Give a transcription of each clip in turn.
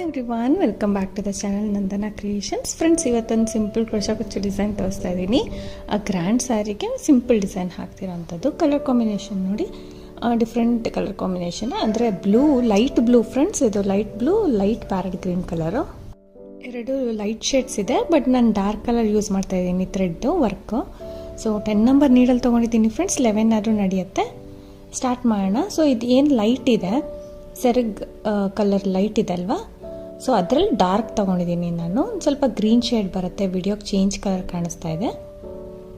Everyone, welcome back to the channel Nandana creations. Friends, ಇವತ್ತೊಂದು simple crochet ಕುಚ್ಚು design ತೋರಿಸ್ತಾ ಇದ್ದೀನಿ. ಆ ಗ್ರ್ಯಾಂಡ್ ಸ್ಯಾರಿಗೆ ಸಿಂಪಲ್ ಡಿಸೈನ್ ಹಾಕ್ತಿರೋಂಥದ್ದು. ಕಲರ್ ಕಾಂಬಿನೇಷನ್ ನೋಡಿ, ಡಿಫ್ರೆಂಟ್ ಕಲರ್ ಕಾಂಬಿನೇಷನ್ ಅಂದರೆ ಬ್ಲೂ, ಲೈಟ್ ಬ್ಲೂ ಫ್ರೆಂಡ್ಸ್. ಇದು light blue, light parrot green colour. ಎರಡು ಲೈಟ್ ಶೇಡ್ಸ್ ಇದೆ, ಬಟ್ ನಾನು ಡಾರ್ಕ್ ಕಲರ್ ಯೂಸ್ ಮಾಡ್ತಾ ಇದ್ದೀನಿ thread work. So 10 number needle ತೊಗೊಂಡಿದ್ದೀನಿ ಫ್ರೆಂಡ್ಸ್. 11 ಆದರೂ ನಡೆಯುತ್ತೆ. ಸ್ಟಾರ್ಟ್ ಮಾಡೋಣ. ಸೊ ಇದು ಏನು ಲೈಟ್ ಇದೆ, ಸೆರಗ್ ಕಲರ್ ಲೈಟ್ ಇದೆ ಅಲ್ವಾ, ಸೊ ಅದರಲ್ಲಿ ಡಾರ್ಕ್ ತೊಗೊಂಡಿದ್ದೀನಿ ನಾನು. ಸ್ವಲ್ಪ ಗ್ರೀನ್ ಶೇಡ್ ಬರುತ್ತೆ, ವಿಡಿಯೋಗೆ ಚೇಂಜ್ ಕಲರ್ ಕಾಣಿಸ್ತಾ ಇದೆ.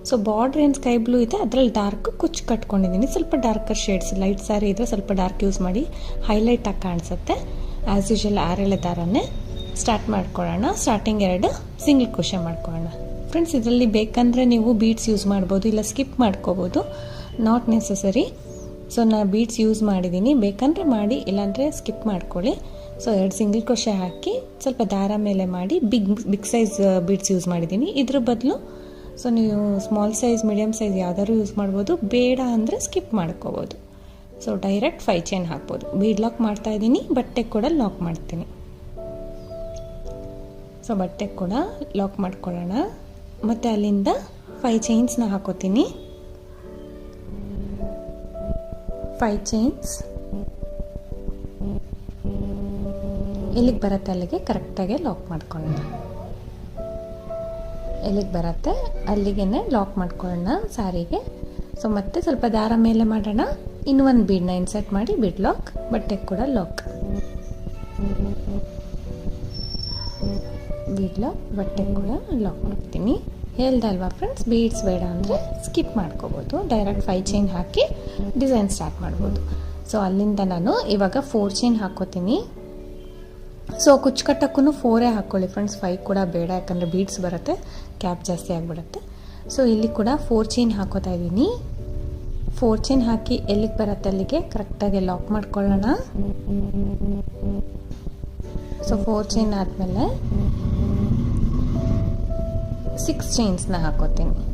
ಸೊ ಬಾರ್ಡ್ರ್ ಏನು ಸ್ಕೈ ಬ್ಲೂ ಇದೆ, ಅದರಲ್ಲಿ ಡಾರ್ಕ್ ಕುಚ್ಚು ಕಟ್ಕೊಂಡಿದ್ದೀನಿ. ಸ್ವಲ್ಪ ಡಾರ್ಕರ್ ಶೇಡ್ಸ್, ಲೈಟ್ ಸ್ಯಾರಿ ಇದ್ದರೆ ಸ್ವಲ್ಪ ಡಾರ್ಕ್ ಯೂಸ್ ಮಾಡಿ, ಹೈಲೈಟ್ ಆಗಿ ಕಾಣಿಸುತ್ತೆ. ಆ್ಯಸ್ ಯೂಶುವಲ್ 6 ದಾರನೇ ಸ್ಟಾರ್ಟ್ ಮಾಡ್ಕೊಳ್ಳೋಣ. ಸ್ಟಾರ್ಟಿಂಗ್ 2 ಸಿಂಗಲ್ ಕ್ರೋಶೆ ಮಾಡ್ಕೊಳ್ಳೋಣ ಫ್ರೆಂಡ್ಸ್. ಇದರಲ್ಲಿ ಬೇಕಂದರೆ ನೀವು ಬೀಡ್ಸ್ ಯೂಸ್ ಮಾಡ್ಬೋದು, ಇಲ್ಲ ಸ್ಕಿಪ್ ಮಾಡ್ಕೋಬೋದು, ನಾಟ್ ನೆಸಸರಿ. ಸೊ ನಾನು ಬೀಡ್ಸ್ ಯೂಸ್ ಮಾಡಿದ್ದೀನಿ, ಬೇಕಂದರೆ ಮಾಡಿ, ಇಲ್ಲಾಂದರೆ ಸ್ಕಿಪ್ ಮಾಡ್ಕೊಳ್ಳಿ. ಸೊ 2 ಸಿಂಗಲ್ ಕ್ರೋಶೆ ಹಾಕಿ ಸ್ವಲ್ಪ ದಾರ ಮೇಲೆ ಮಾಡಿ ಬಿಗ್ ಸೈಜ್ ಬೀಡ್ಸ್ ಯೂಸ್ ಮಾಡಿದ್ದೀನಿ. ಇದ್ರ ಬದಲು ಸೊ ನೀವು ಸ್ಮಾಲ್ ಸೈಜ್, ಮೀಡಿಯಮ್ ಸೈಜ್ ಯಾವ್ದಾದ್ರು ಯೂಸ್ ಮಾಡ್ಬೋದು. ಬೇಡ ಅಂದರೆ ಸ್ಕಿಪ್ ಮಾಡ್ಕೋಬೋದು. ಸೊ ಡೈರೆಕ್ಟ್ 5 ಚೈನ್ ಹಾಕ್ಬೋದು. ಬೀಡ್ ಲಾಕ್ ಮಾಡ್ತಾ ಇದ್ದೀನಿ, ಬಟ್ಟೆ ಕೂಡ ಲಾಕ್ ಮಾಡ್ತೀನಿ. ಸೊ ಬಟ್ಟೆ ಕೂಡ ಲಾಕ್ ಮಾಡ್ಕೊಳ್ಳೋಣ. ಮತ್ತು ಅಲ್ಲಿಂದ 5 ಚೈನ್ಸ್ನ ಹಾಕೋತೀನಿ. 5 ಚೈನ್ಸ್ ಎಲ್ಲಿಗೆ ಬರುತ್ತೆ ಅಲ್ಲಿಗೆ ಕರೆಕ್ಟಾಗಿ ಲಾಕ್ ಮಾಡ್ಕೊಳ್ಳೋಣ. ಎಲ್ಲಿಗೆ ಬರುತ್ತೆ ಅಲ್ಲಿಗೆ ಲಾಕ್ ಮಾಡ್ಕೊಳ್ಳೋಣ ಸ್ಯಾರಿಗೆ. ಸೊ ಮತ್ತೆ ಸ್ವಲ್ಪ ದಾರ ಮೇಲೆ ಮಾಡೋಣ. ಇನ್ನೂ ಒಂದು ಬೀಡನ್ನ ಇನ್ಸರ್ಟ್ ಮಾಡಿ ಬೀಡ್ ಲಾಕ್, ಬಟ್ಟೆ ಕೂಡ ಲಾಕ್. ಬೀಡ್ ಲಾಕ್, ಬಟ್ಟೆ ಕೂಡ ಲಾಕ್ ಮಾಡ್ತೀನಿ. ಹೇಳ್ದಲ್ವಾ ಫ್ರೆಂಡ್ಸ್, ಬೀಡ್ಸ್ ಬೇಡ ಅಂದರೆ ಸ್ಕಿಪ್ ಮಾಡ್ಕೋಬೋದು. ಡೈರೆಕ್ಟ್ 5 ಚೈನ್ ಹಾಕಿ ಡಿಸೈನ್ ಸ್ಟಾರ್ಟ್ ಮಾಡ್ಬೋದು. ಸೊ ಅಲ್ಲಿಂದ ನಾನು ಇವಾಗ 4 ಚೈನ್ ಹಾಕೋತೀನಿ. ಸೊ ಕುಚ್ಚು ಕಟ್ಟಕ್ಕೂ 4 ಹಾಕ್ಕೊಳ್ಳಿ ಫ್ರೆಂಡ್ಸ್, 5 ಕೂಡ ಬೇಡ, ಯಾಕಂದರೆ ಬೀಡ್ಸ್ ಬರುತ್ತೆ, ಕ್ಯಾಪ್ ಜಾಸ್ತಿ ಆಗಿಬಿಡುತ್ತೆ. ಸೊ ಇಲ್ಲಿ ಕೂಡ 4 ಚೈನ್ ಹಾಕೋತಾ ಇದ್ದೀನಿ. 4 ಚೈನ್ ಹಾಕಿ ಎಲ್ಲಿಗೆ ಬರುತ್ತೆ ಅಲ್ಲಿಗೆ ಕರೆಕ್ಟಾಗಿ ಲಾಕ್ ಮಾಡ್ಕೊಳ್ಳೋಣ. ಸೊ 4 ಚೈನ್ ಆದಮೇಲೆ 6 ಚೈನ್ಸ್ನ ಹಾಕೋತೀನಿ.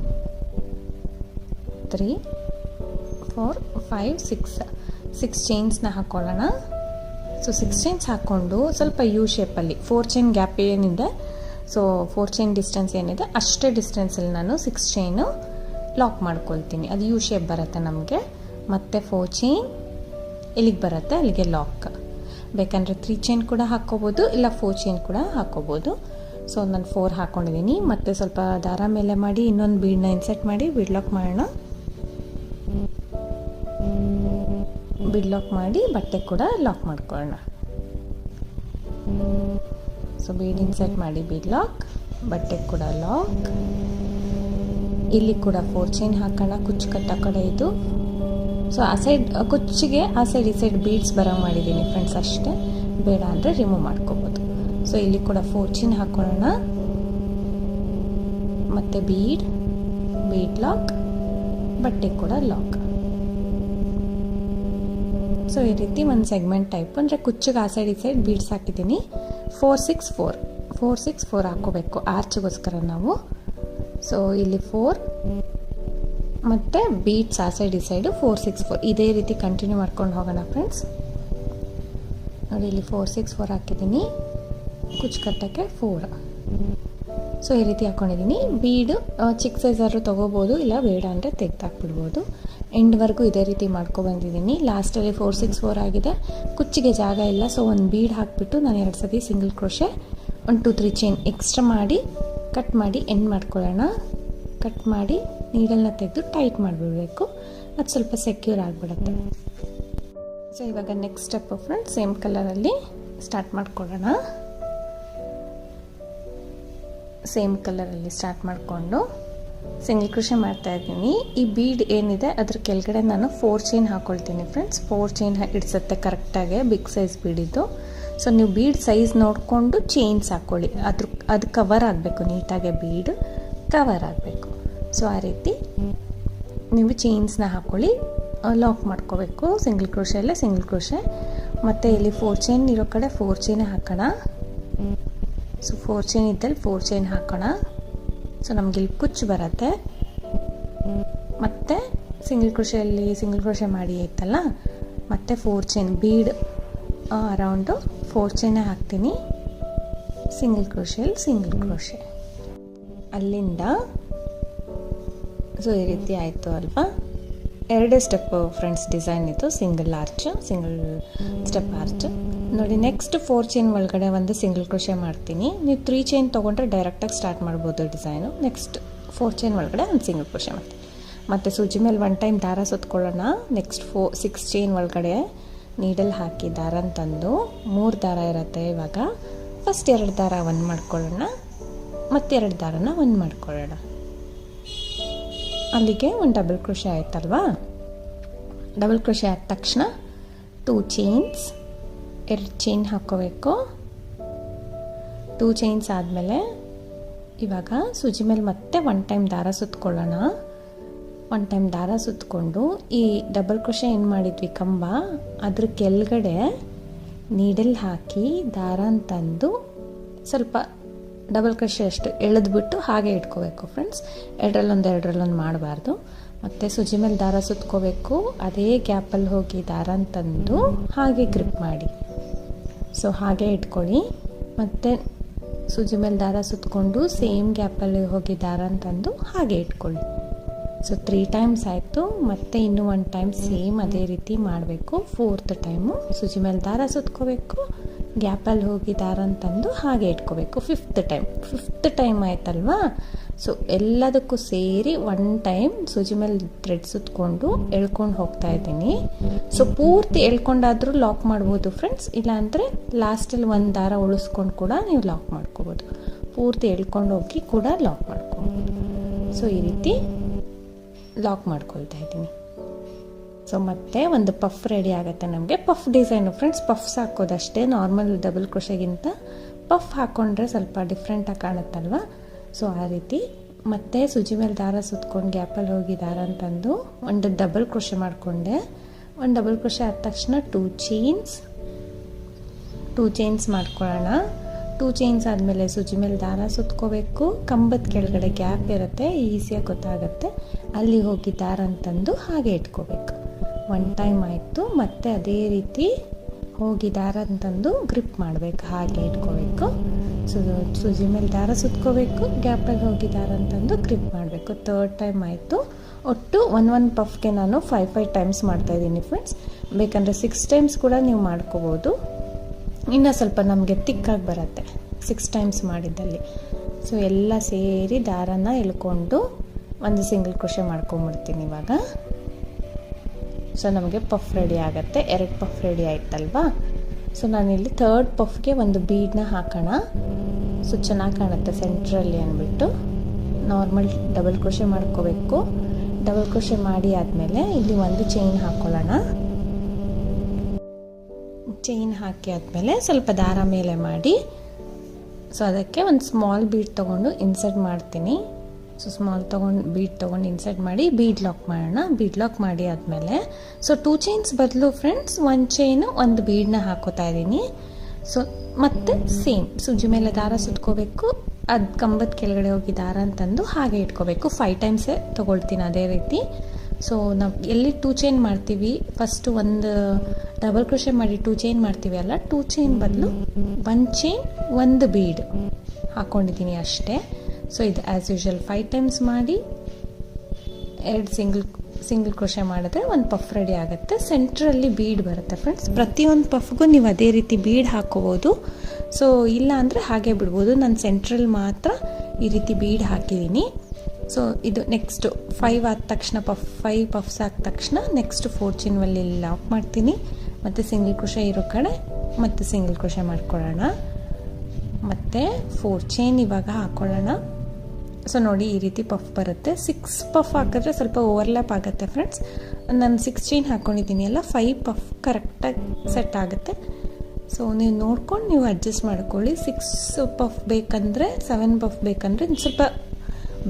3, 4, 5, 6 ಚೈನ್ಸ್ನ ಹಾಕೊಳ್ಳೋಣ. ಸೊ 6 ಚೈನ್ಸ್ ಹಾಕ್ಕೊಂಡು ಸ್ವಲ್ಪ ಯು ಶೇಪಲ್ಲಿ 4 ಚೈನ್ ಗ್ಯಾಪ್ ಏನಿದೆ, ಸೊ 4 ಚೈನ್ ಡಿಸ್ಟೆನ್ಸ್ ಏನಿದೆ ಅಷ್ಟೇ ಡಿಸ್ಟೆನ್ಸಲ್ಲಿ ನಾನು 6 ಚೈನು ಲಾಕ್ ಮಾಡ್ಕೊಳ್ತೀನಿ. ಅದು ಯು ಶೇಪ್ ಬರುತ್ತೆ ನಮಗೆ. ಮತ್ತು 4 ಚೈನ್ ಎಲ್ಲಿಗೆ ಬರುತ್ತೆ ಅಲ್ಲಿಗೆ ಲಾಕ್. ಬೇಕಂದರೆ 3 ಚೈನ್ ಕೂಡ ಹಾಕ್ಕೋಬೋದು, ಇಲ್ಲ 4 ಚೈನ್ ಕೂಡ ಹಾಕ್ಕೋಬೋದು. ಸೊ ನಾನು 4 ಹಾಕ್ಕೊಂಡಿದ್ದೀನಿ. ಮತ್ತು ಸ್ವಲ್ಪ ದಾರ ಮೇಲೆ ಮಾಡಿ ಇನ್ನೊಂದು ಬೀಡನ್ನ ಇನ್ಸರ್ಟ್ ಮಾಡಿ ಬೀಡ್ ಲಾಕ್ ಮಾಡೋಣ. ಬೀಡ್ ಲಾಕ್ ಮಾಡಿ ಬಟ್ಟೆ ಕೂಡ ಲಾಕ್ ಮಾಡ್ಕೊಳ್ಳೋಣ. ಸೊ ಬೀಡ್ ಇನ್ಸರ್ಟ್ ಮಾಡಿ ಬೀಡ್ ಲಾಕ್, ಬಟ್ಟೆ ಕೂಡ ಲಾಕ್. ಇಲ್ಲಿ ಕೂಡ 4 ಚೈನ್ ಹಾಕೋಣ. ಕುಚ್ಚು ಕಟ್ಟ ಕಡೆ ಇದು. ಸೊ ಆ ಸೈಡ್ ಕುಚ್ಚಿಗೆ ಆ ಸೈಡ್ ಈ ಸೈಡ್ ಬೀಡ್ಸ್ ಬರೋ ಮಾಡಿದ್ದೀನಿ ಫ್ರೆಂಡ್ಸ್, ಅಷ್ಟೇ. ಬೇಡ ಅಂದರೆ ರಿಮೂವ್ ಮಾಡ್ಕೋಬೋದು. ಸೊ ಇಲ್ಲಿ ಕೂಡ 4 ಚೈನ್ ಹಾಕೊಳ್ಳೋಣ. ಮತ್ತು ಬೀಡ್ ಲಾಕ್, ಬಟ್ಟೆ ಕೂಡ ಲಾಕ್. ಸೊ ಈ ರೀತಿ ಒಂದು ಸೆಗ್ಮೆಂಟ್ ಟೈಪ್, ಅಂದರೆ ಕುಚ್ಚಿಗೆ ಆ ಸೈಡ್ ಈ ಸೈಡ್ ಬೀಡ್ಸ್ ಹಾಕಿದ್ದೀನಿ. 4, 6, 4 ಹಾಕೋಬೇಕು ಆರ್ಚ್ಗೋಸ್ಕರ ನಾವು. ಸೊ ಇಲ್ಲಿ 4 ಮತ್ತು ಬೀಡ್ಸ್ ಆ ಸೈಡ್ ಈ ಸೈಡು 4, 6, 4 ಇದೇ ರೀತಿ ಕಂಟಿನ್ಯೂ ಮಾಡ್ಕೊಂಡು ಹೋಗೋಣ ಫ್ರೆಂಡ್ಸ್. ನೋಡಿ ಇಲ್ಲಿ 4, 6, 4 ಹಾಕಿದ್ದೀನಿ. ಕುಚ್ಚು ಕಟ್ಟಕ್ಕೆ 4. ಸೊ ಈ ರೀತಿ ಹಾಕ್ಕೊಂಡಿದ್ದೀನಿ. ಬೀಡು ಚಿಕ್ಕ ಸೈಜಾದ್ರು ತೊಗೋಬೋದು, ಇಲ್ಲ ಬೇಡ ಅಂದರೆ ತೆಗೆದಾಕ್ಬಿಡ್ಬೋದು. ಎಂಡ್ವರೆಗೂ ಇದೇ ರೀತಿ ಮಾಡ್ಕೊಬಂದಿದ್ದೀನಿ. ಲಾಸ್ಟಲ್ಲಿ 4, 6, 4 ಆಗಿದೆ. ಕುಚ್ಚಿಗೆ ಜಾಗ ಇಲ್ಲ, ಸೊ ಒಂದು ಬೀಡ್ ಹಾಕಿಬಿಟ್ಟು ನಾನು 2 ಸತಿ ಸಿಂಗಲ್ ಕ್ರೋಶೆ 1, 2, 3 ಚೈನ್ ಎಕ್ಸ್ಟ್ರಾ ಮಾಡಿ ಕಟ್ ಮಾಡಿ ಎಂಡ್ ಮಾಡ್ಕೊಳ್ಳೋಣ. ಕಟ್ ಮಾಡಿ ನೀಡಲ್ನ ತೆಗೆದು ಟೈಟ್ ಮಾಡಿಬಿಡಬೇಕು, ಅದು ಸ್ವಲ್ಪ ಸೆಕ್ಯೂರ್ ಆಗಿಬಿಡುತ್ತೆ. ಸೊ ಇವಾಗ ನೆಕ್ಸ್ಟ್ ಸ್ಟೆಪ್ ಫ್ರೆಂಡ್ಸ್, ಸೇಮ್ ಕಲರಲ್ಲಿ ಸ್ಟಾರ್ಟ್ ಮಾಡ್ಕೊಳ್ಳೋಣ. ಸೇಮ್ ಕಲರಲ್ಲಿ ಸ್ಟಾರ್ಟ್ ಮಾಡಿಕೊಂಡು ಸಿಂಗಲ್ ಕ್ರೋಶೆ ಮಾಡ್ತಾ ಇದ್ದೀನಿ. ಈ ಬೀಡ್ ಏನಿದೆ ಅದ್ರ ಕೆಳಗಡೆ ನಾನು 4 ಚೈನ್ ಹಾಕ್ಕೊಳ್ತೀನಿ ಫ್ರೆಂಡ್ಸ್. 4 ಚೈನ್ ಇಡಿಸುತ್ತೆ ಕರೆಕ್ಟಾಗಿ, ಬಿಗ್ ಸೈಜ್ ಬೀಡಿದ್ದು. ಸೊ ನೀವು ಬೀಡ್ ಸೈಜ್ ನೋಡಿಕೊಂಡು ಚೈನ್ಸ್ ಹಾಕ್ಕೊಳ್ಳಿ. ಅದು ಕವರ್ ಆಗಬೇಕು, ನೀಟಾಗಿ ಬೀಡ್ ಕವರ್ ಆಗಬೇಕು. ಸೊ ಆ ರೀತಿ ನೀವು ಚೈನ್ಸ್ನ ಹಾಕ್ಕೊಳ್ಳಿ, ಲಾಕ್ ಮಾಡ್ಕೋಬೇಕು. ಸಿಂಗಲ್ ಕ್ರೋಶೆಯಲ್ಲೇ ಸಿಂಗಲ್ ಕ್ರೋಶೆ. ಮತ್ತು ಇಲ್ಲಿ 4 ಚೈನ್ ಇರೋ ಕಡೆ 4 ಚೈನೇ ಹಾಕೋಣ. ಸೊ 4 ಚೈನ್ ಇದ್ದಲ್ಲಿ 4 ಚೈನ್ ಹಾಕೋಣ. ಸೊ ನಮ್ಗೆ ಇಲ್ಲಿ ಕುಚ್ಚು ಬರುತ್ತೆ. ಮತ್ತು ಸಿಂಗಲ್ ಕ್ರೋಶೆ ಮಾಡಿ ಆಯ್ತಲ್ಲ, ಮತ್ತು 4 ಚೈನ್ ಬೀಡ್ ಅರೌಂಡು 4 ಚೈನೇ ಹಾಕ್ತೀನಿ. ಸಿಂಗಲ್ ಕ್ರೋಶೆಯಲ್ಲಿ ಸಿಂಗಲ್ ಕ್ರೋಶೆ, ಅಲ್ಲಿಂದ ಸೊ ಈ ರೀತಿ ಆಯಿತು ಅಲ್ವಾ. ಎರಡೇ ಸ್ಟೆಪ್ ಫ್ರೆಂಡ್ಸ್ ಡಿಸೈನ್ ಇದು, single arch, single step arch ನೋಡಿ. ನೆಕ್ಸ್ಟ್ 4 ಚೈನ್ ಒಳಗಡೆ ಒಂದು ಸಿಂಗಲ್ ಕ್ರೋಶೆ ಮಾಡ್ತೀನಿ. ನೀವು 3 ಚೈನ್ ತೊಗೊಂಡ್ರೆ ಡೈರೆಕ್ಟಾಗಿ ಸ್ಟಾರ್ಟ್ ಮಾಡ್ಬೋದು ಡಿಸೈನು. ನೆಕ್ಸ್ಟ್ 4 ಚೈನ್ ಒಳಗಡೆ ಒಂದು ಸಿಂಗಲ್ ಕ್ರೋಶೆ ಮಾಡ್ತೀನಿ. ಮತ್ತು ಸೂಜಿ ಮೇಲೆ 1 ಟೈಮ್ ದಾರ ಸುತ್ಕೊಳ್ಳೋಣ. ನೆಕ್ಸ್ಟ್ 6 ಚೈನ್ ಒಳಗಡೆ ನೀಡಲ್ ಹಾಕಿ ದಾರನ ತಂದು 3 ದಾರ ಇರುತ್ತೆ. ಇವಾಗ ಫಸ್ಟ್ 2 ದಾರ ಒಂದು ಮಾಡ್ಕೊಳ್ಳೋಣ, ಮತ್ತು 2 ದಾರನ ಒಂದು ಮಾಡ್ಕೊಳ್ಳೋಣ. ಅಲ್ಲಿಗೆ ಒಂದು ಡಬಲ್ ಕ್ರೋಶೆ ಆಯ್ತಲ್ವಾ. ಡಬಲ್ ಕ್ರೋಶೆ ಆದ ತಕ್ಷಣ 2 ಚೈನ್ಸ್, 2 ಚೈನ್ ಹಾಕ್ಕೋಬೇಕು. 2 ಚೈನ್ಸ್ ಆದಮೇಲೆ ಇವಾಗ ಸೂಜಿ ಮೇಲೆ ಮತ್ತೆ 1 ಟೈಮ್ ದಾರ ಸುತ್ಕೊಳ್ಳೋಣ. 1 ಟೈಮ್ ದಾರ ಸುತ್ತಕೊಂಡು ಈ ಡಬಲ್ ಕ್ರೋಶೆ ಏನು ಮಾಡಿದ್ವಿ ಕಂಬ, ಅದ್ರ ಕೆಳಗಡೆ ನೀಡಲ್ ಹಾಕಿ ದಾರನ ತಂದು ಸ್ವಲ್ಪ ಡಬಲ್ ಕ್ರೋಶೆ ಅಷ್ಟು ಎಳೆದ್ಬಿಟ್ಟು ಹಾಗೆ ಇಟ್ಕೋಬೇಕು ಫ್ರೆಂಡ್ಸ್. ಎರಡರಲ್ಲೊಂದು ಮಾಡಬಾರ್ದು. ಮತ್ತು ಸೂಜಿ ಮೇಲೆ ದಾರ ಸುತ್ಕೋಬೇಕು. ಅದೇ ಗ್ಯಾಪಲ್ಲಿ ಹೋಗಿ ದಾರನ ತಂದು ಹಾಗೆ ಗ್ರಿಪ್ ಮಾಡಿ. ಸೊ ಹಾಗೆ ಇಟ್ಕೊಳ್ಳಿ. ಮತ್ತು ಸೂಜಿ ಮೇಲೆ ದಾರ ಸುತ್ಕೊಂಡು ಸೇಮ್ ಗ್ಯಾಪಲ್ಲಿ ಹೋಗಿ ದಾರನ ತಂದು ಹಾಗೆ ಇಟ್ಕೊಳ್ಳಿ. ಸೊ 3 ಟೈಮ್ಸ್ ಆಯಿತು. ಮತ್ತು ಇನ್ನೂ 1 ಟೈಮ್ ಸೇಮ್ ಅದೇ ರೀತಿ ಮಾಡಬೇಕು. 4th ಟೈಮು ಸೂಜಿ ಮೇಲೆ ದಾರ ಸುತ್ಕೋಬೇಕು, ಗ್ಯಾಪಲ್ಲಿ ಹೋಗಿ ದಾರನ ತಂದು ಹಾಗೆ ಇಟ್ಕೋಬೇಕು. 5th ಟೈಮ್ ಆಯ್ತಲ್ವಾ. ಸೊ ಎಲ್ಲದಕ್ಕೂ ಸೇರಿ 1 ಟೈಮ್ ಸೂಜಿ ಮೇಲೆ ಥ್ರೆಡ್ ಸುತ್ಕೊಂಡು ಎಳ್ಕೊಂಡು ಹೋಗ್ತಾ ಇದ್ದೀನಿ. ಸೊ ಪೂರ್ತಿ ಎಳ್ಕೊಂಡಾದರೂ ಲಾಕ್ ಮಾಡ್ಬೋದು ಫ್ರೆಂಡ್ಸ್, ಇಲ್ಲಾಂದರೆ ಲಾಸ್ಟಲ್ಲಿ 1 ದಾರ ಉಳಿಸ್ಕೊಂಡು ಕೂಡ ನೀವು ಲಾಕ್ ಮಾಡ್ಕೋಬೋದು. ಪೂರ್ತಿ ಎಳ್ಕೊಂಡು ಹೋಗಿ ಕೂಡ ಲಾಕ್ ಮಾಡ್ಕೋಬೋದು. ಸೊ ಈ ರೀತಿ ಲಾಕ್ ಮಾಡ್ಕೊಳ್ತಾ ಇದ್ದೀನಿ. ಸೊ ಮತ್ತೆ ಒಂದು ಪಫ್ ರೆಡಿ ಆಗುತ್ತೆ ನಮಗೆ. ಪಫ್ ಡಿಸೈನು ಫ್ರೆಂಡ್ಸ್, ಪಫ್ಸ್ ಹಾಕೋದಷ್ಟೇ. ನಾರ್ಮಲ್ ಡಬಲ್ ಕ್ರೋಶೆಗಿಂತ ಪಫ್ ಹಾಕ್ಕೊಂಡ್ರೆ ಸ್ವಲ್ಪ ಡಿಫ್ರೆಂಟಾಗಿ ಕಾಣುತ್ತಲ್ವ. ಸೊ ಆ ರೀತಿ ಮತ್ತೆ ಸೂಜಿ ಮೇಲೆ ದಾರ ಸುತ್ಕೊಂಡು ಗ್ಯಾಪಲ್ಲಿ ಹೋಗಿ ದಾರ ಅಂತಂದು ಒಂದು ಡಬಲ್ ಕ್ರೋಶೆ ಮಾಡಿಕೊಂಡೆ. ಒಂದು ಡಬಲ್ ಕ್ರೋಶೆ ಆದ ತಕ್ಷಣ 2 ಚೈನ್ಸ್ ಮಾಡ್ಕೊಳ್ಳೋಣ. 2 ಚೈನ್ಸ್ ಆದಮೇಲೆ ಸೂಜಿ ಮೇಲೆ ದಾರ ಸುತ್ಕೋಬೇಕು. ಕಂಬದ ಕೆಳಗಡೆ ಗ್ಯಾಪ್ ಇರುತ್ತೆ, ಈಸಿಯಾಗಿ ಗೊತ್ತಾಗುತ್ತೆ. ಅಲ್ಲಿ ಹೋಗಿ ದಾರ ಅಂತಂದು ಹಾಗೆ ಇಟ್ಕೋಬೇಕು. 1 ಟೈಮ್ ಆಯಿತು. ಮತ್ತೆ ಅದೇ ರೀತಿ ಹೋಗಿ ದಾರ ಅಂತಂದು ಗ್ರಿಪ್ ಮಾಡಬೇಕು, ಹಾಗೆ ಇಟ್ಕೋಬೇಕು. ಸೂಜಿ ಮೇಲೆ ದಾರ ಸುತ್ಕೋಬೇಕು, ಗ್ಯಾಪಲ್ಲಿ ಹೋಗಿ ದಾರ ಅಂತಂದು ಗ್ರಿಪ್ ಮಾಡಬೇಕು. 3rd ಟೈಮ್ ಆಯಿತು. ಒಟ್ಟು 1 ಪಫ್ಗೆ ನಾನು 5 ಟೈಮ್ಸ್ ಮಾಡ್ತಾಯಿದ್ದೀನಿ ಫ್ರೆಂಡ್ಸ್. ಬೇಕಂದರೆ 6 ಟೈಮ್ಸ್ ಕೂಡ ನೀವು ಮಾಡ್ಕೋಬೋದು. ಇನ್ನು ಸ್ವಲ್ಪ ನಮಗೆ ತಿಕ್ಕಾಗಿ ಬರುತ್ತೆ 6 ಟೈಮ್ಸ್ ಮಾಡಿದ್ದಲ್ಲಿ. ಸೊ ಎಲ್ಲ ಸೇರಿ ದಾರನ ಎಳ್ಕೊಂಡು ಒಂದು ಸಿಂಗಲ್ ಕ್ರೋಶೆ ಮಾಡ್ಕೊಂಬಿಡ್ತೀನಿ ಇವಾಗ. ಸೊ ನಮಗೆ ಪಫ್ ರೆಡಿ ಆಗುತ್ತೆ. 2 ಪಫ್ ರೆಡಿ ಆಯ್ತಲ್ವಾ. ಸೊ ನಾನಿಲ್ಲಿ 3rd ಪಫ್ಗೆ ಒಂದು ಬೀಡನ್ನ ಹಾಕೋಣ. ಸೊ ಚೆನ್ನಾಗಿ ಕಾಣುತ್ತೆ ಸೆಂಟ್ರಲ್ಲಿ ಅಂದ್ಬಿಟ್ಟು ನಾರ್ಮಲ್ ಡಬಲ್ ಕ್ರೋಶೆ ಮಾಡ್ಕೋಬೇಕು. ಡಬಲ್ ಕ್ರೋಶೆ ಮಾಡಿ ಆದಮೇಲೆ ಇಲ್ಲಿ ಒಂದು ಚೈನ್ ಹಾಕ್ಕೊಳ್ಳೋಣ. ಚೈನ್ ಹಾಕಿ ಆದಮೇಲೆ ಸ್ವಲ್ಪ ದಾರ ಮೇಲೆ ಮಾಡಿ, ಸೊ ಅದಕ್ಕೆ ಒಂದು ಸ್ಮಾಲ್ ಬೀಡ್ ತೊಗೊಂಡು ಇನ್ಸರ್ಟ್ ಮಾಡ್ತೀನಿ. ಸೊ ಬೀಡ್ ತೊಗೊಂಡು ಇನ್ಸರ್ಟ್ ಮಾಡಿ ಬೀಡ್ ಲಾಕ್ ಮಾಡೋಣ. ಬೀಡ್ ಲಾಕ್ ಮಾಡಿ ಆದಮೇಲೆ ಸೊ 2 ಚೈನ್ಸ್ ಬದಲು ಫ್ರೆಂಡ್ಸ್ 1 ಚೈನು 1 ಬೀಡನ್ನ ಹಾಕೋತಾ ಇದ್ದೀನಿ. ಸೊ ಮತ್ತೆ ಸೇಮ್ ಸೂಜಿ ಮೇಲೆ ದಾರ ಸುತ್ಕೋಬೇಕು, ಅದು ಕಂಬದ ಕೆಳಗಡೆ ಹೋಗಿ ದಾರ ಅಂತಂದು ಹಾಗೆ ಇಟ್ಕೋಬೇಕು. 5 ಟೈಮ್ಸೇ ತೊಗೊಳ್ತೀನಿ ಅದೇ ರೀತಿ. ಸೊ ನಾವು ಎಲ್ಲಿ 2 ಚೈನ್ ಮಾಡ್ತೀವಿ, ಫಸ್ಟು ಒಂದು ಡಬಲ್ ಕ್ರೋಶೆ ಮಾಡಿ 2 ಚೈನ್ ಮಾಡ್ತೀವಿ ಅಲ್ಲ, 2 ಚೈನ್ ಬದಲು 1 ಚೈನ್ 1 ಬೀಡ್ ಹಾಕ್ಕೊಂಡಿದ್ದೀನಿ ಅಷ್ಟೇ. ಸೊ ಇದು ಆ್ಯಸ್ ಯೂಶುವಲ್ 5 ಟೈಮ್ಸ್ ಮಾಡಿ 2 ಸಿಂಗಲ್ ಕ್ರೋಶೆ ಮಾಡಿದ್ರೆ ಒಂದು ಪಫ್ ರೆಡಿ ಆಗುತ್ತೆ. ಸೆಂಟ್ರಲ್ಲಿ ಬೀಡ್ ಬರುತ್ತೆ ಫ್ರೆಂಡ್ಸ್. ಪ್ರತಿಯೊಂದು ಪಫ್ಗೂ ನೀವು ಅದೇ ರೀತಿ ಬೀಡ್ ಹಾಕ್ಕೋಬೋದು. ಸೊ ಇಲ್ಲ ಅಂದರೆ ಹಾಗೆ ಬಿಡ್ಬೋದು. ನಾನು ಸೆಂಟ್ರಲ್ಲಿ ಮಾತ್ರ ಈ ರೀತಿ ಬೀಡ್ ಹಾಕಿದ್ದೀನಿ. ಸೊ ಇದು ನೆಕ್ಸ್ಟು 5 ಆದ ತಕ್ಷಣ 5 ಪಫ್ಸ್ ಆದ ತಕ್ಷಣ ನೆಕ್ಸ್ಟ್ 4 ಚೈನಲ್ಲಿ ಲಾಕ್ ಮಾಡ್ತೀನಿ. ಮತ್ತು ಸಿಂಗಲ್ ಕ್ರೋಶೆ ಇರೋ ಕಡೆ ಮತ್ತು ಸಿಂಗಲ್ ಕ್ರೋಶೆ ಮಾಡ್ಕೊಳ್ಳೋಣ. ಮತ್ತು 4 ಚೈನ್ ಇವಾಗ ಹಾಕ್ಕೊಳ್ಳೋಣ. ಸೊ ನೋಡಿ ಈ ರೀತಿ ಪಫ್ ಬರುತ್ತೆ. 6 ಪಫ್ ಹಾಕಿದ್ರೆ ಸ್ವಲ್ಪ ಓವರ್ಲ್ಯಾಪ್ ಆಗುತ್ತೆ ಫ್ರೆಂಡ್ಸ್. ನಾನು 6 ಚೈನ್ ಹಾಕ್ಕೊಂಡಿದ್ದೀನಿ ಅಲ್ಲ, 5 ಪಫ್ ಕರೆಕ್ಟಾಗಿ ಸೆಟ್ ಆಗುತ್ತೆ. ಸೊ ನೀವು ನೋಡ್ಕೊಂಡು ನೀವು ಅಡ್ಜಸ್ಟ್ ಮಾಡ್ಕೊಳ್ಳಿ. 6 ಪಫ್ ಬೇಕಂದರೆ 7 ಪಫ್ ಬೇಕಂದರೆ ಸ್ವಲ್ಪ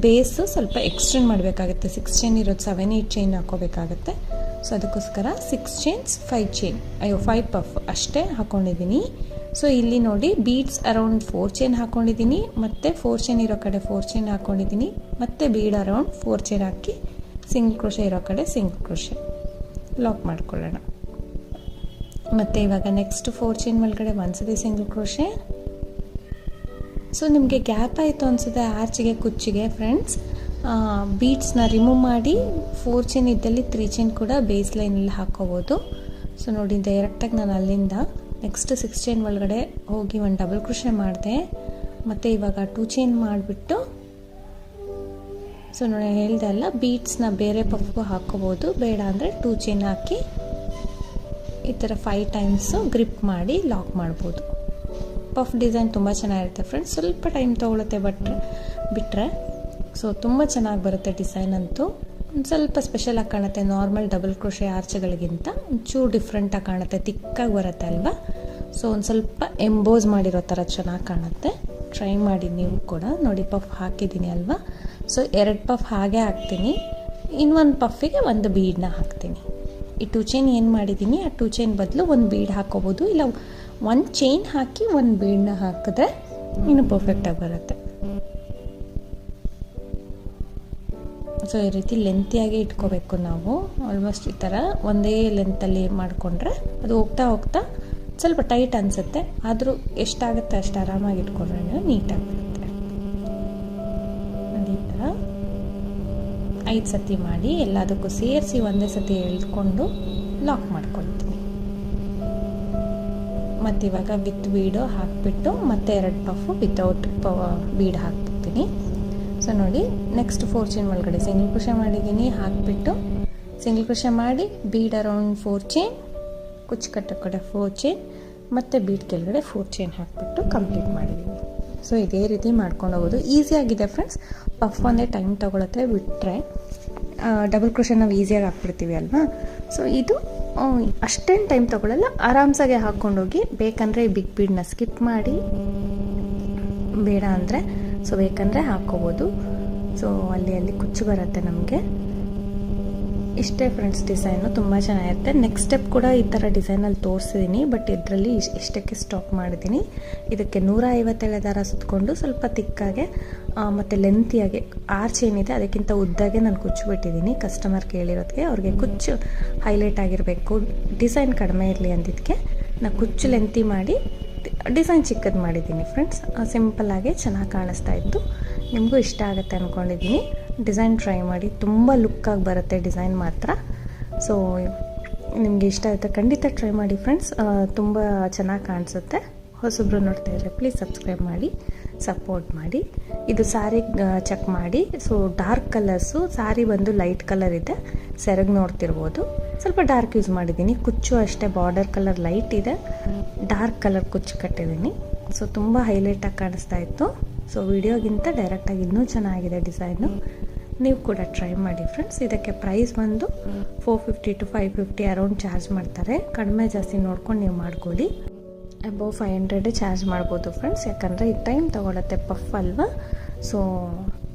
ಬೇಸು ಸ್ವಲ್ಪ ಎಕ್ಸ್ಟೆಂಡ್ ಮಾಡಬೇಕಾಗುತ್ತೆ. 6 ಚೈನ್ ಇರೋದು 7-8 ಚೈನ್ ಹಾಕೋಬೇಕಾಗತ್ತೆ. ಸೊ ಅದಕ್ಕೋಸ್ಕರ 6 ಚೈನ್ಸ್ 5 ಪಫ್ ಅಷ್ಟೇ ಹಾಕ್ಕೊಂಡಿದ್ದೀನಿ. ಸೊ ಇಲ್ಲಿ ನೋಡಿ ಬೀಡ್ಸ್ ಅರೌಂಡ್ 4 ಚೈನ್ ಹಾಕ್ಕೊಂಡಿದ್ದೀನಿ, ಮತ್ತು 4 ಚೈನ್ ಇರೋ ಕಡೆ 4 ಚೈನ್ ಹಾಕ್ಕೊಂಡಿದ್ದೀನಿ, ಮತ್ತು ಬೀಡ್ ಅರೌಂಡ್ 4 ಚೈನ್ ಹಾಕಿ ಸಿಂಗಲ್ ಕ್ರೋಶೆ ಇರೋ ಕಡೆ ಸಿಂಗಲ್ ಕ್ರೋಶೆ ಲಾಕ್ ಮಾಡ್ಕೊಳ್ಳೋಣ. ಮತ್ತು ಇವಾಗ ನೆಕ್ಸ್ಟ್ 4 ಚೈನ್ ಒಳಗಡೆ ಒಂದ್ಸತಿ ಸಿಂಗಲ್ ಕ್ರೋಶೆ, ಸೊ ನಿಮಗೆ ಗ್ಯಾಪ್ ಆಯಿತು ಅನಿಸುತ್ತೆ ಆರ್ಚಿಗೆ ಕುಚ್ಚಿಗೆ ಫ್ರೆಂಡ್ಸ್, ಬೀಡ್ಸ್ನ ರಿಮೂವ್ ಮಾಡಿ 4 ಚೈನ್ ಇದ್ದಲ್ಲಿ 3 ಚೈನ್ ಕೂಡ ಬೇಸ್ ಲೈನಲ್ಲಿ ಹಾಕ್ಕೋಬೋದು. ಸೊ ನೋಡಿ ಡೈರೆಕ್ಟಾಗಿ ನಾನು ಅಲ್ಲಿಂದ ನೆಕ್ಸ್ಟ್ 6 ಚೈನ್ ಒಳಗಡೆ ಹೋಗಿ ಒಂದು ಡಬಲ್ ಕ್ರೋಶೆ ಮಾಡಿದೆ. ಮತ್ತು ಇವಾಗ 2 ಚೈನ್ ಮಾಡಿಬಿಟ್ಟು, ಸೊ ನೋಡಿ ಹೇಳ್ದೆ ಅಲ್ಲ, ಬೀಡ್ಸ್ನ ಬೇರೆ ಪಫ್ಗೂ ಹಾಕ್ಕೋಬೋದು, ಬೇಡ ಅಂದರೆ 2 ಚೈನ್ ಹಾಕಿ ಈ ಥರ 5 ಟೈಮ್ಸು ಗ್ರಿಪ್ ಮಾಡಿ ಲಾಕ್ ಮಾಡ್ಬೋದು. ಪಫ್ ಡಿಸೈನ್ ತುಂಬ ಚೆನ್ನಾಗಿರುತ್ತೆ ಫ್ರೆಂಡ್ಸ್, ಸ್ವಲ್ಪ ಟೈಮ್ ತೊಗೊಳುತ್ತೆ ಬಿಟ್ಟರೆ ಸೊ ತುಂಬ ಚೆನ್ನಾಗಿ ಬರುತ್ತೆ ಡಿಸೈನ್ ಅಂತೂ. ಒಂದು ಸ್ವಲ್ಪ ಸ್ಪೆಷಲಾಗಿ ಕಾಣುತ್ತೆ ನಾರ್ಮಲ್ ಡಬಲ್ ಕ್ರೋಶೆ ಆರ್ಚ್ಗಳಿಗಿಂತ, ಒಂಚೂರು ಡಿಫ್ರೆಂಟಾಗಿ ಕಾಣುತ್ತೆ, ತಿಕ್ಕಾಗಿ ಬರುತ್ತೆ ಅಲ್ವಾ. ಸೊ ಒಂದು ಸ್ವಲ್ಪ ಎಂಬೋಸ್ ಮಾಡಿರೋ ಥರ ಚೆನ್ನಾಗಿ ಕಾಣುತ್ತೆ. ಟ್ರೈ ಮಾಡಿ ನೀವು ಕೂಡ. ನೋಡಿ ಪಫ್ ಹಾಕಿದ್ದೀನಿ ಅಲ್ವಾ, ಸೊ 2 ಪಫ್ ಹಾಗೆ ಹಾಕ್ತೀನಿ, ಇನ್ನೊಂದು ಪಫಿಗೆ ಒಂದು ಬೀಡನ್ನ ಹಾಕ್ತೀನಿ. ಈ 2 ಚೈನ್ ಏನು ಮಾಡಿದ್ದೀನಿ ಆ 2 ಚೈನ್ ಬದಲು ಒಂದು ಬೀಡ್ ಹಾಕ್ಕೋಬೋದು, ಇಲ್ಲ 1 ಚೈನ್ ಹಾಕಿ 1 ಬೀಡನ್ನ ಹಾಕಿದ್ರೆ ಇನ್ನು ಪರ್ಫೆಕ್ಟಾಗಿ ಬರುತ್ತೆ. ಸೊ ಈ ರೀತಿ ಲೆಂತಿಯಾಗಿ ಇಟ್ಕೋಬೇಕು ನಾವು. ಆಲ್ಮೋಸ್ಟ್ ಈ ಥರ ಒಂದೇ ಲೆಂತಲ್ಲಿ ಮಾಡಿಕೊಂಡ್ರೆ ಅದು ಹೋಗ್ತಾ ಹೋಗ್ತಾ ಸ್ವಲ್ಪ ಟೈಟ್ ಅನಿಸುತ್ತೆ, ಆದರೂ ಎಷ್ಟಾಗುತ್ತೆ ಅಷ್ಟು ಆರಾಮಾಗಿ ಇಟ್ಕೊಂಡ್ರೆ ನೀಟಾಗಿ ಬರುತ್ತೆ. ಈ ಥರ 5 ಸತಿ ಮಾಡಿ ಎಲ್ಲದಕ್ಕೂ ಸೇರಿಸಿ ಒಂದೇ ಸತಿ ಎಳ್ಕೊಂಡು ಲಾಕ್ ಮಾಡ್ಕೊಳ್ತೀನಿ. ಮತ್ತು ಇವಾಗ ವಿತ್ ಬೀಡು ಹಾಕಿಬಿಟ್ಟು ಮತ್ತೆ 2 ಪಫು ವಿತೌಟ್ ಬೀಡ್ ಹಾಕ್ಬಿಡ್ತೀನಿ. ಸೊ ನೋಡಿ ನೆಕ್ಸ್ಟ್ 4 ಚೈನ್ ಒಳಗಡೆ ಸಿಂಗಲ್ ಕ್ರೋಶೆ ಮಾಡಿದ್ದೀನಿ, ಹಾಕಿಬಿಟ್ಟು ಸಿಂಗಲ್ ಕ್ರೋಶೆ ಮಾಡಿ ಬೀಡ್ ಅರೌಂಡ್ 4 ಚೈನ್, ಕುಚ್ಚು ಕಟ್ಟೋ ಕಡೆ 4 ಚೈನ್, ಮತ್ತು ಬೀಡ್ ಕೆಳಗಡೆ 4 ಚೈನ್ ಹಾಕಿಬಿಟ್ಟು ಕಂಪ್ಲೀಟ್ ಮಾಡಿದ್ದೀನಿ. ಸೊ ಇದೇ ರೀತಿ ಮಾಡ್ಕೊಂಡು ಹೋಗೋದು. ಈಸಿಯಾಗಿದೆ ಫ್ರೆಂಡ್ಸ್, ಪಫ್ ಒಂದೇ ಟೈಮ್ ತೊಗೊಳುತ್ತೆ, ಬಿಟ್ಟರೆ ಡಬಲ್ ಕ್ರೋಶೆ ನಾವು ಈಸಿಯಾಗಿ ಹಾಕ್ಬಿಡ್ತೀವಿ ಅಲ್ವಾ. ಸೊ ಇದು ಅಷ್ಟೇನು ಟೈಮ್ ತೊಗೊಳ್ಳಲ್ಲ, ಆರಾಮ್ಸಾಗೆ ಹಾಕ್ಕೊಂಡೋಗಿ. ಬೇಕಂದರೆ ಬಿಗ್ ಬೀಡನ್ನ ಸ್ಕಿಪ್ ಮಾಡಿ, ಬೇಡ ಅಂದರೆ ಸೊ ಬೇಕಂದರೆ ಹಾಕ್ಕೋಬೋದು. ಸೊ ಅಲ್ಲಿ ಕುಚ್ಚು ಬರುತ್ತೆ ನಮಗೆ. ಇಷ್ಟೇ ಫ್ರೆಂಡ್ಸ್, ಡಿಸೈನು ತುಂಬ ಚೆನ್ನಾಗಿರುತ್ತೆ. ನೆಕ್ಸ್ಟ್ ಸ್ಟೆಪ್ ಕೂಡ ಈ ಥರ ಡಿಸೈನಲ್ಲಿ ತೋರಿಸಿದ್ದೀನಿ, ಬಟ್ ಇದರಲ್ಲಿ ಇಷ್ಟಕ್ಕೆ ಸ್ಟಾಪ್ ಮಾಡಿದ್ದೀನಿ. ಇದಕ್ಕೆ 157 ದಾರ ಸುತ್ತಕೊಂಡು ಸ್ವಲ್ಪ ತಿಕ್ಕಾಗೆ ಮತ್ತು ಲೆಂತಿಯಾಗೆ ಆರ್ಚ್ ಏನಿದೆ ಅದಕ್ಕಿಂತ ಉದ್ದಾಗೆ ನಾನು ಕುಚ್ಚು ಬಿಟ್ಟಿದ್ದೀನಿ. ಕಸ್ಟಮರ್ ಕೇಳಿರೋದಕ್ಕೆ ಅವ್ರಿಗೆ ಕುಚ್ಚು ಹೈಲೈಟ್ ಆಗಿರಬೇಕು, ಡಿಸೈನ್ ಕಡಿಮೆ ಇರಲಿ ಅಂದಿದ್ದಕ್ಕೆ ನಾನು ಕುಚ್ಚು ಲೆಂತಿ ಮಾಡಿ ಡಿಸೈನ್ ಚಿಕ್ಕದು ಮಾಡಿದ್ದೀನಿ ಫ್ರೆಂಡ್ಸ್. ಸಿಂಪಲ್ಲಾಗಿ ಚೆನ್ನಾಗಿ ಕಾಣಿಸ್ತಾ ಇತ್ತು. ನಿಮಗೂ ಇಷ್ಟ ಆಗುತ್ತೆ ಅಂದ್ಕೊಂಡಿದ್ದೀನಿ. ಡಿಸೈನ್ ಟ್ರೈ ಮಾಡಿ, ತುಂಬ ಲುಕ್ಕಾಗಿ ಬರುತ್ತೆ ಡಿಸೈನ್ ಮಾತ್ರ. ಸೊ ನಿಮಗೆ ಇಷ್ಟ ಆಗುತ್ತೆ ಖಂಡಿತ ಟ್ರೈ ಮಾಡಿ ಫ್ರೆಂಡ್ಸ್, ತುಂಬ ಚೆನ್ನಾಗಿ ಕಾಣಿಸುತ್ತೆ. ಹೊಸಬ್ರು ನೋಡ್ತಾ ಇದ್ದರೆ ಪ್ಲೀಸ್ ಸಬ್ಸ್ಕ್ರೈಬ್ ಮಾಡಿ, ಸಪೋರ್ಟ್ ಮಾಡಿ. ಇದು ಸ್ಯಾರಿ ಚೆಕ್ ಮಾಡಿ. ಸೊ ಡಾರ್ಕ್ ಕಲರ್ಸು, ಸ್ಯಾರಿ ಬಂದು ಲೈಟ್ ಕಲರ್ ಇದೆ, ಸೆರಗು ನೋಡ್ತಿರ್ಬೋದು. ಸ್ವಲ್ಪ ಡಾರ್ಕ್ ಯೂಸ್ ಮಾಡಿದ್ದೀನಿ. ಕುಚ್ಚು ಅಷ್ಟೇ ಬಾರ್ಡರ್ ಕಲರ್ ಲೈಟ್ ಇದೆ, ಡಾರ್ಕ್ ಕಲರ್ ಕುಚ್ಚು ಕಟ್ಟಿದ್ದೀನಿ. ಸೊ ತುಂಬ ಹೈಲೈಟಾಗಿ ಕಾಣಿಸ್ತಾ ಇತ್ತು. ಸೊ ವಿಡಿಯೋಗಿಂತ ಡೈರೆಕ್ಟಾಗಿ ಇನ್ನೂ ಚೆನ್ನಾಗಿದೆ ಡಿಸೈನು. ನೀವು ಕೂಡ ಟ್ರೈ ಮಾಡಿ ಫ್ರೆಂಡ್ಸ್. ಇದಕ್ಕೆ ಪ್ರೈಸ್ ಬಂದು 450 to 550 ಅರೌಂಡ್ ಚಾರ್ಜ್ ಮಾಡ್ತಾರೆ. ಕಡಿಮೆ ಜಾಸ್ತಿ ನೋಡ್ಕೊಂಡು ನೀವು ಮಾಡ್ಕೊಳ್ಳಿ. ಅಬೌವ್ 500 ಚಾರ್ಜ್ ಮಾಡ್ಬೋದು ಫ್ರೆಂಡ್ಸ್, ಯಾಕಂದರೆ ಈ ಟೈಮ್ ತೊಗೊಳತ್ತೆ, ಪಫ್ ಅಲ್ವಾ. ಸೊ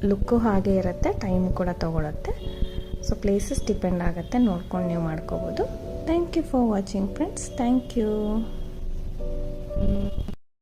ಲುಕ್ಕು ಹಾಗೆ ಇರುತ್ತೆ, ಟೈಮ್ ಕೂಡ ತೊಗೊಳತ್ತೆ. ಸೊ ಪ್ಲೇಸಸ್ ಡಿಪೆಂಡ್ ಆಗುತ್ತೆ, ನೋಡ್ಕೊಂಡು ನೀವು ಮಾಡ್ಕೋಬೋದು. Thank you for watching friends. Thank you.